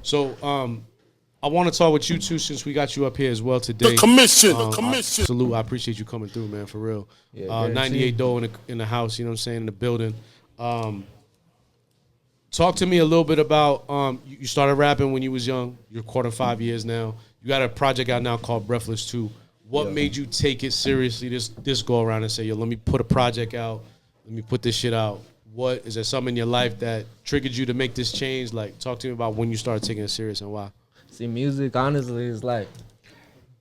So I want to talk with you too, since we got you up here as well today. The commission. Salute. I appreciate you coming through, man, for real. Yeah, 98 Doe in the house, you know what I'm saying, in the building. Talk to me a little bit about, you started rapping when you was young. You're quarter 5 years now. You got a project out now called Breathless 2. What made you take it seriously this go around and say, yo, let me put a project out. Let me put this shit out. What, is there something in your life that triggered you to make this change? Like, talk to me about when you started taking it serious and why. See, music, honestly, is like,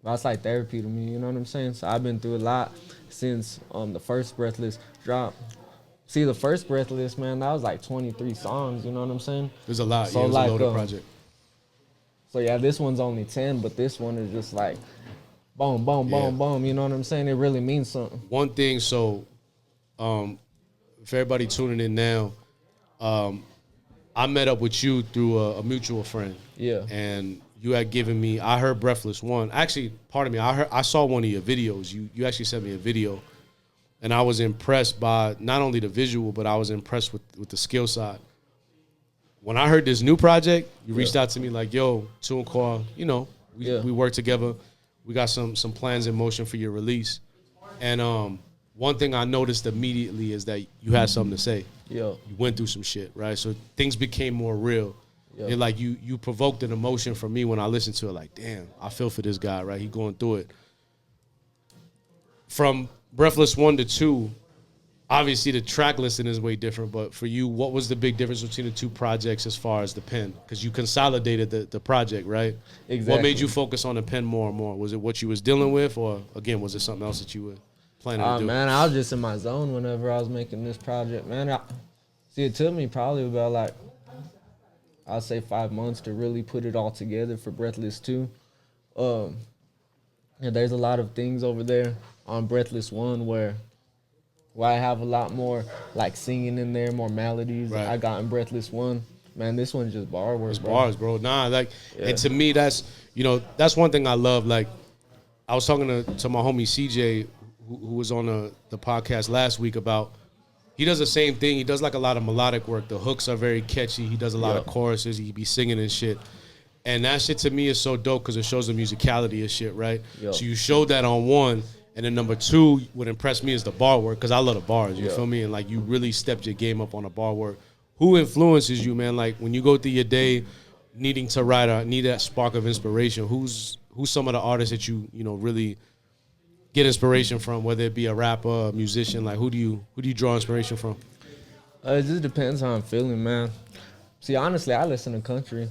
that's like therapy to me, you know what I'm saying? So I've been through a lot since the first Breathless drop. See, the first Breathless, man, that was like 23 songs, you know what I'm saying? There's a lot. So Yeah, it was like, a loaded project. So yeah, this one's only 10, but this one is just like, boom, boom, boom, boom, you know what I'm saying? It really means something. One thing, so for everybody tuning in now, I met up with you through a mutual friend. Yeah. And you had given me, I heard Breathless 1. Actually, pardon me, I saw one of your videos. You actually sent me a video. And I was impressed by not only the visual, but I was impressed with the skill side. When I heard this new project, you reached out to me like, yo, Tunecore, you know, we work together. We got some plans in motion for your release. And one thing I noticed immediately is that you had something to say. Yeah. You went through some shit, right? So things became more real. Yeah. And like you provoked an emotion for me when I listened to it, like, damn, I feel for this guy, right? He going through it. From Breathless 1 to 2, obviously the track listing is way different, but for you, what was the big difference between the two projects as far as the pen? Because you consolidated the project, right? Exactly. What made you focus on the pen more and more? Was it what you was dealing with, or again, was it something else that you were planning to do? Man, I was just in my zone whenever I was making this project, man. See, it took me probably about like, I'd say 5 months to really put it all together for Breathless 2. Yeah, there's a lot of things over there on Breathless 1 where I have a lot more like singing in there, more melodies. Right. I got in Breathless 1. Man, this one's just bar work, It's bro. bars, bro. Nah, like, and to me, that's, you know, that's one thing I love. Like, I was talking to my homie CJ, who was on the podcast last week about, he does the same thing. He does like a lot of melodic work. The hooks are very catchy. He does a lot of choruses. He be singing and shit. And that shit to me is so dope because it shows the musicality of shit, right? So you showed that on 1. And then number 2, what impressed me is the bar work, because I love the bars, you feel me? And like, you really stepped your game up on the bar work. Who influences you, man? Like, when you go through your day needing to write or need that spark of inspiration, who's some of the artists that you know, really get inspiration from, whether it be a rapper, a musician? Like, who do you draw inspiration from? It just depends how I'm feeling, man. See, honestly, I listen to country.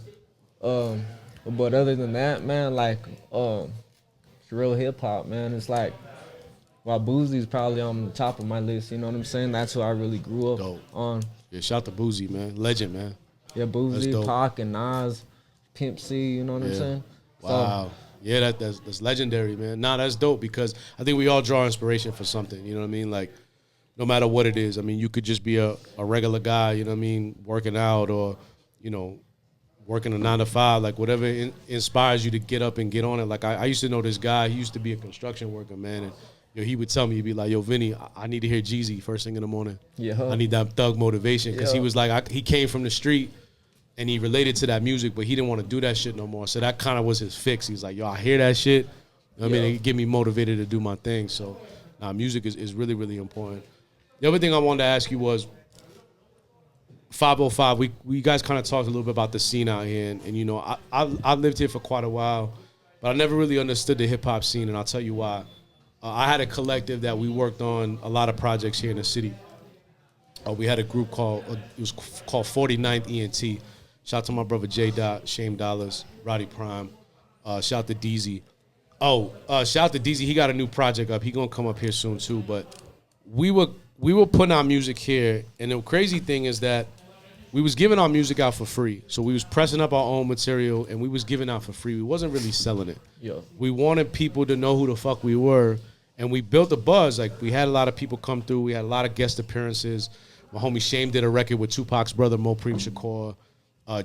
But other than that, man, like, it's real hip-hop, man. It's like, while Boosie's probably on the top of my list, you know what I'm saying? That's who I really grew up on. Yeah, shout to Boosie, man. Legend, man. Yeah, Boosie, Pac, and Nas, Pimp C, you know what I'm saying? Wow. So, yeah, that's legendary, man. Nah, that's dope, because I think we all draw inspiration for something, you know what I mean? Like, no matter what it is. I mean, you could just be a regular guy, you know what I mean, working out, or, you know, working a 9 to 5, like whatever inspires you to get up and get on it. Like, I used to know this guy. He used to be a construction worker, man, and he would tell me, he'd be like, yo, Vinny, I need to hear Jeezy first thing in the morning. Yeah. I need that thug motivation, because he was like, he came from the street, and he related to that music, but he didn't want to do that shit no more. So that kind of was his fix. He's like, yo, I hear that shit. You know I mean, it get me motivated to do my thing. So, music is really, really important. The other thing I wanted to ask you was, 505, we guys kind of talked a little bit about the scene out here, and you know, I lived here for quite a while, but I never really understood the hip-hop scene, and I'll tell you why. I had a collective that we worked on a lot of projects here in the city. We had a group called 49th ENT. Shout out to my brother J. Dot, Shame Dollars, Roddy Prime. Shout out to DZ. Shout out to DZ. He got a new project up. He gonna come up here soon too. But we were putting our music here, and the crazy thing is that we was giving our music out for free. So we was pressing up our own material, and we was giving out for free. We wasn't really selling it. Yeah. We wanted people to know who the fuck we were, and we built a buzz. Like, we had a lot of people come through. We had a lot of guest appearances. My homie Shame did a record with Tupac's brother, Mopreem Shakur.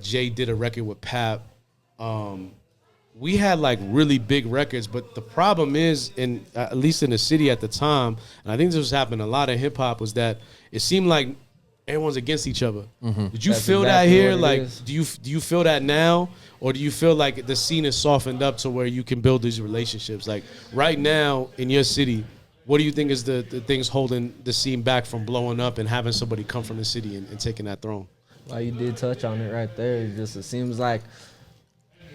Jay did a record with Pap. We had, like, really big records, but the problem is, at least in the city at the time, and I think this was happening a lot in hip-hop, was that it seemed like everyone's against each other. Did you That's feel that exactly here? what it Like, is. do you feel that now, or do you feel like the scene is softened up to where you can build these relationships? Like right now in your city, what do you think is the things holding the scene back from blowing up and having somebody come from the city and taking that throne? Well, you did touch on it right there. It seems like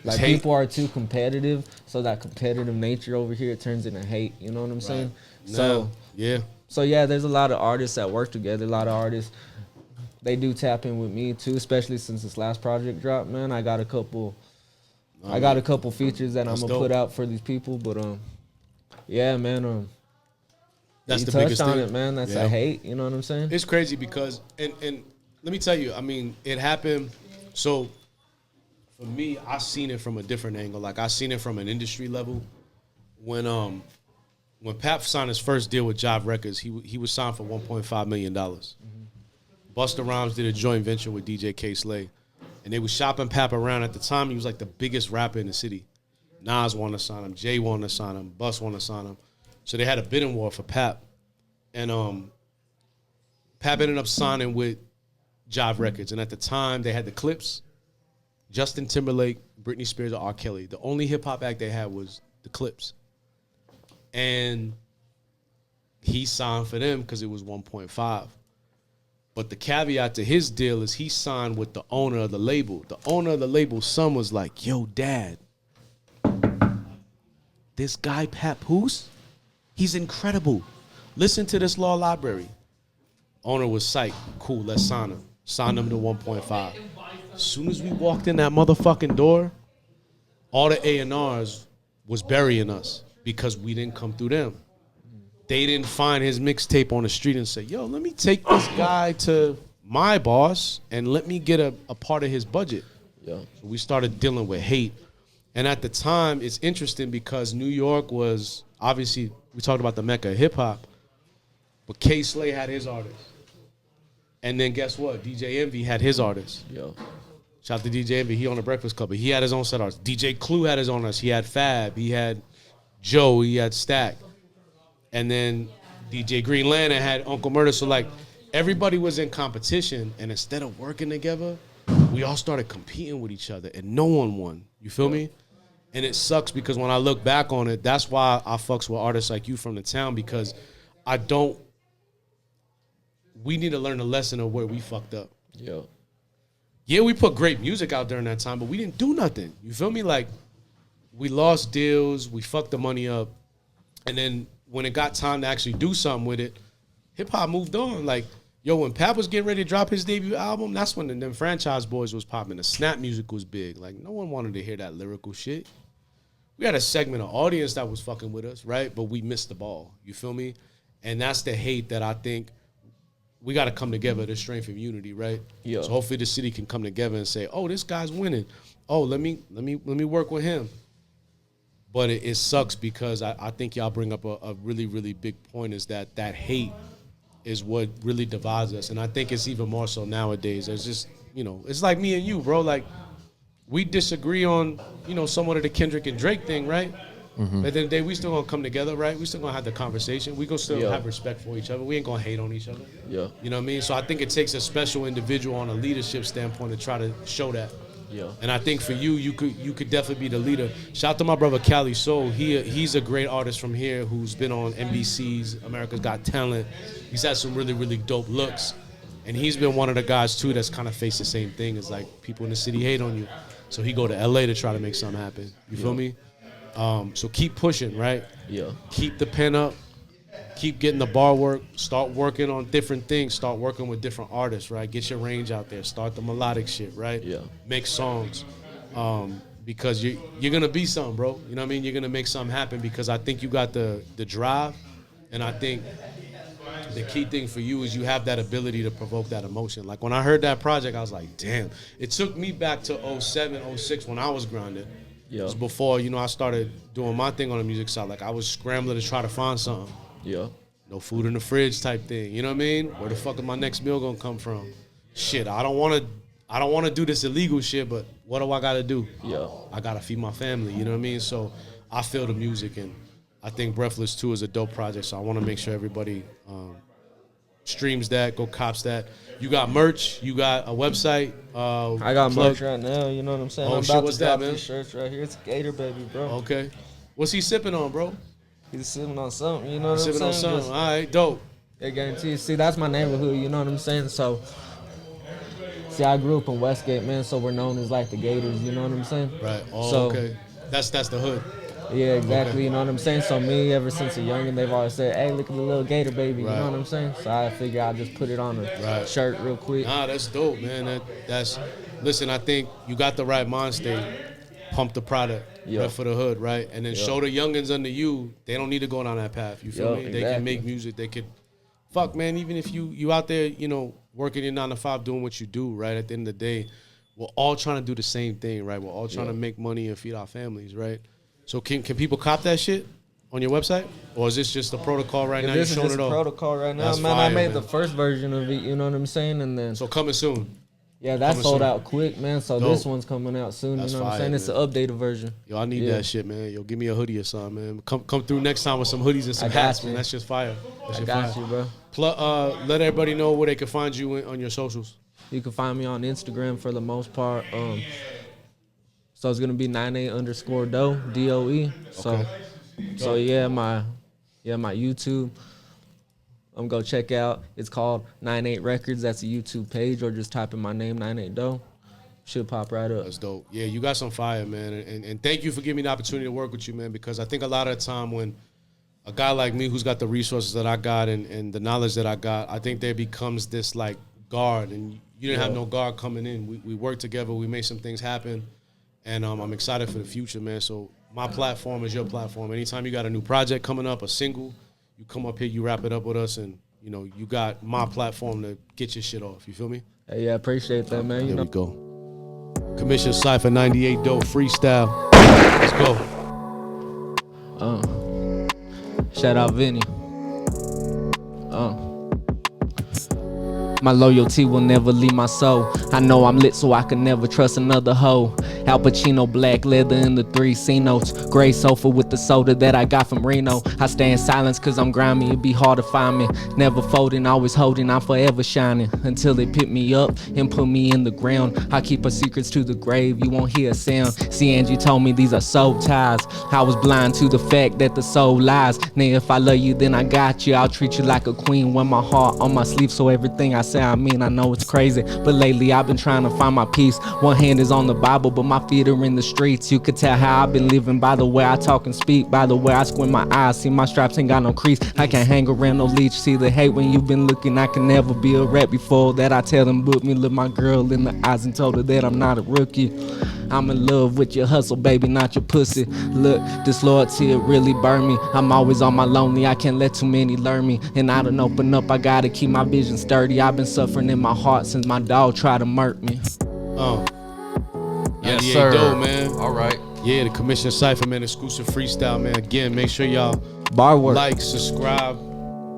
It's hate. people are too competitive, so that competitive nature over here turns into hate. You know what I'm saying? So Yeah. so yeah, there's a lot of artists that work together. A lot of artists, they do tap in with me too, especially since this last project dropped. Man, I got a couple features that I'm That's gonna dope. put out for these people. But yeah, man, That's you the touched biggest on thing. it, man. That's Yeah. a hate. You know what I'm saying? It's crazy because and let me tell you, I mean, it happened. So for me, I seen it from a different angle. Like I seen it from an industry level. When Pap signed his first deal with Jive Records, he was signed for $1.5 million. Busta Rhymes did a joint venture with DJ K Slay, and they was shopping Pap around. At the time, he was like the biggest rapper in the city. Nas wanted to sign him, Jay wanted to sign him, Bus wanted to sign him. So they had a bidding war for Pap, and Pap ended up signing with Jive Records, and at the time they had the Clips, Justin Timberlake, Britney Spears, or R. Kelly. The only hip hop act they had was the Clips. And he signed for them because it was 1.5. But the caveat to his deal is he signed with the owner of the label. The owner of the label's son was like, yo, Dad, this guy Papoose, he's incredible. Listen to this law library. Owner was psyched. Cool, let's sign him. Signed him to 1.5. As soon as we walked in that motherfucking door, all the A&Rs was burying us because we didn't come through them. They didn't find his mixtape on the street and say, yo, let me take this guy to my boss and let me get a part of his budget. Yeah. So we started dealing with hate. And at the time, it's interesting because New York was, obviously, we talked about the Mecca of hip-hop, but K Slay had his artists. And then guess what? DJ Envy had his artists. Yo. Shout out to DJ Envy. He on the Breakfast Club, but he had his own set artists. DJ Clue had his own artists. He had Fab. He had Joe. He had Stack. And then DJ Green Lantern had Uncle Murder. So, like, everybody was in competition, and instead of working together, we all started competing with each other, and no one won. You feel me? And it sucks because when I look back on it, that's why I fucks with artists like you from the town, because we need to learn the lesson of where we fucked up. Yo. Yeah, we put great music out during that time, but we didn't do nothing. You feel me? Like, we lost deals, we fucked the money up, and then when it got time to actually do something with it, hip-hop moved on. Like, yo, when Pap was getting ready to drop his debut album, that's when them Franchise Boys was popping. The Snap music was big. Like, no one wanted to hear that lyrical shit. We had a segment of audience that was fucking with us, right? But we missed the ball. You feel me? And that's the hate that I think we got to come together, the strength of unity, right? Yeah. So hopefully the city can come together and say, oh, this guy's winning. Oh, let me work with him. But it sucks because I think y'all bring up a really, really big point, is that hate is what really divides us. And I think it's even more so nowadays. There's just, it's like me and you, bro. Like, we disagree on, somewhat of the Kendrick and Drake thing, right? But at the end of the day, we still gonna come together, right? We still gonna have the conversation. We gonna still have respect for each other. We ain't gonna hate on each other. Yeah. You know what I mean? So I think it takes a special individual on a leadership standpoint to try to show that. Yeah. And I think for you could definitely be the leader. Shout out to my brother Cali Soul. He's a great artist from here who's been on NBC's America's Got Talent. He's had some really, really dope looks. And he's been one of the guys too that's kind of faced the same thing. It's like people in the city hate on you. So he go to LA to try to make something happen. You feel me? So keep pushing, right? Yeah. Keep the pen up. Keep getting the bar work. Start working on different things. Start working with different artists, right? Get your range out there. Start the melodic shit, right? Yeah. Make songs. Because you're going to be something, bro. You know what I mean? You're going to make something happen because I think you got the drive. And I think the key thing for you is you have that ability to provoke that emotion. Like when I heard that project, I was like, damn. It took me back to 07, 06 when I was grounded. Yeah. It was before, I started doing my thing on the music side. Like I was scrambling to try to find something. Yeah. No food in the fridge type thing. You know what I mean? Where the fuck is my next meal gonna come from? Shit, I don't wanna do this illegal shit, but what do I gotta do? Yeah. I gotta feed my family, you know what I mean? So I feel the music, and I think Breathless 2 is a dope project, so I wanna make sure everybody streams that, go cops that. You got merch. You got a website. I got merch right now. You know what I'm saying? Oh, I'm shit, about what's to drop that, man? these shirts right here. It's Gator Baby, bro. Okay. What's he sipping on, bro? He's sipping on something. You know what I'm Sipping saying? on something. All right, dope. I guarantee you. See, that's my neighborhood. You know what I'm saying? So, see, I grew up in Westgate, man. So we're known as like the Gators. You know what I'm saying? Right. Oh, So, okay. That's the hood. Yeah, exactly. Okay. You know what I'm saying? So me, ever since a youngin', they've always said, "Hey, look at the little Gator Baby." You Right. know what I'm saying? So I figure I'll just put it on a shirt real quick. Nah, that's dope, man. That's listen. I think you got the right mind state. Pump the product, rep for the hood, right? And then show the youngins under you. They don't need to go down that path. You feel me? Exactly. They can make music. They could, fuck, man. Even if you out there, you know, working your 9 to 5, doing what you do, right? At the end of the day, we're all trying to do the same thing, right? We're all trying to make money and feed our families, right? So can people cop that shit on your website, or is this just a protocol right now? This You're is showing just it a off. protocol right now, That's man. fire, I made man. the first version of it. You know what I'm saying? And then So coming soon. Yeah, that coming sold soon. out quick, man. So Dope. this one's coming out soon. That's You know what I'm fire, saying? It's an man. updated version. Yo, I need that shit, man. Yo, give me a hoodie or something, man. Come through next time with some hoodies and some I got hats, you. man. That's just fire. That's I got you, bro. Let everybody know where they can find you on your socials. You can find me on Instagram for the most part. So it's gonna be 98_DOE, DOE. So yeah, my YouTube. Go check out. It's called 98 Records. That's a YouTube page, or just type in my name, 98DOE. Should pop right up. That's dope. Yeah, you got some fire, man. And thank you for giving me the opportunity to work with you, man, because I think a lot of the time when a guy like me who's got the resources that I got and the knowledge that I got, I think there becomes this, like, guard. And you didn't have no guard coming in. We worked together. We made some things happen. And I'm excited for the future, man. So my platform is your platform. Anytime you got a new project coming up, a single, you come up here, you wrap it up with us, and, you know, you got my platform to get your shit off. You feel me? Hey, yeah, I appreciate that, man. There we go. Commission Cypher 98 Dope Freestyle. Let's go. Shout out Vinny. My loyalty will never leave my soul. I know I'm lit, so I can never trust another hoe. Al Pacino, black leather in the 3 C notes. Gray sofa with the soda that I got from Reno. I stay in silence cause I'm grimy, it be hard to find me. Never folding, always holding, I'm forever shining. Until they pick me up and put me in the ground. I keep her secrets to the grave, you won't hear a sound. See, Angie told me these are soul ties. I was blind to the fact that the soul lies. Now if I love you, then I got you. I'll treat you like a queen, wear my heart on my sleeve. So everything I say I mean. I know it's crazy, but lately I've been trying to find my peace. One hand is on the Bible, but my feet are in the streets. You could tell how I've been living by the way I talk and speak, by the way I squint my eyes. See, my straps ain't got no crease. I can't hang around no leech. See the hate when you've been looking. I can never be a rap before that. I tell them book me, look my girl in the eyes and told her that I'm not a rookie. I'm in love with your hustle, baby, not your pussy. Look, this loyalty, it really burned me. I'm always on my lonely, I can't let too many learn me. And I don't open up, I gotta keep my vision sturdy. I've been suffering in my heart since my dog tried to murk me. Yes, sir. Dope, man. All right. Yeah, the Commission Cypher, man, exclusive freestyle, man. Again, make sure y'all bar work, like, subscribe,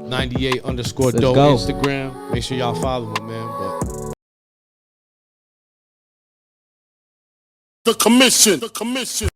98_Dope Instagram. Make sure y'all follow him, man. But The commission.